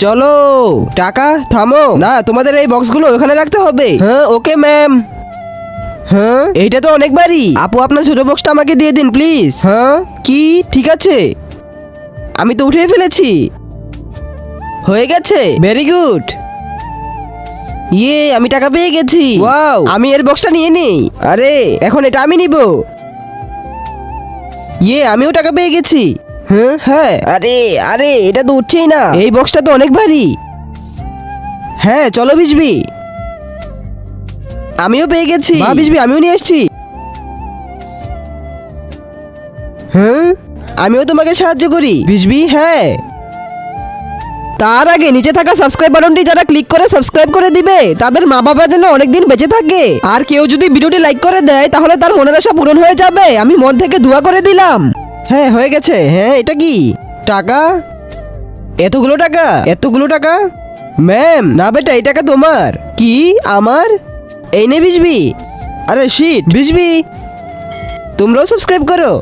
চলো। টাকা থামো না, তোমাদের এই বক্সগুলো ওখানে রাখতে হবে। হ্যাঁ ওকে ম্যাম। হ্যাঁ এইটা তো অনেকবারই। আপু আপনার ছোট বক্সটা আমাকে দিয়ে দিন প্লিজ। হ্যাঁ কি ঠিক আছে, আমি তো উঠিয়ে ফেলেছি। হয়ে গেছে, ভেরি গুড। ইয়ে আমি টাকা পেয়ে গেছি। ওয়াও, আমি এর বক্সটা নিয়ে নিই। আরে এখন এটা আমি নিব। ইয়ে আমিও টাকা পেয়ে গেছি। হ্যাঁ হ্যাঁ, আরে আরে এটা তো উঠছেই না। এই বক্সটা তো অনেক ভারী। হ্যাঁ চলো ভিজবি। আমিও পেয়ে গেছি। মা ভিজবি আমিও নিয়ে এসেছি। হ্যাঁ আমিও তোমাকে সাহায্য করি ভিজবি। হ্যাঁ তার আগে নিচে থাকা সাবস্ক্রাইব বাটনটি যারা ক্লিক করে সাবস্ক্রাইব করে দিবে তাদের মা বাবা যেন অনেকদিন বেঁচে থাকে। আর কেউ যদি ভিডিওটি লাইক করে দেয় তাহলে তার মনের আশা পূরণ হয়ে যাবে। আমি মন থেকে দোয়া করে দিলাম। হ্যাঁ হয়ে গেছে। হ্যাঁ এটা কি টাকা? এতগুলো টাকা? এতগুলো টাকা? ম্যাম না বেটা, এই টাকা তোমার। কি আমার? এই নে ভিজবি। আরে শিট ভিজবি, তোমরাও সাবস্ক্রাইব করো।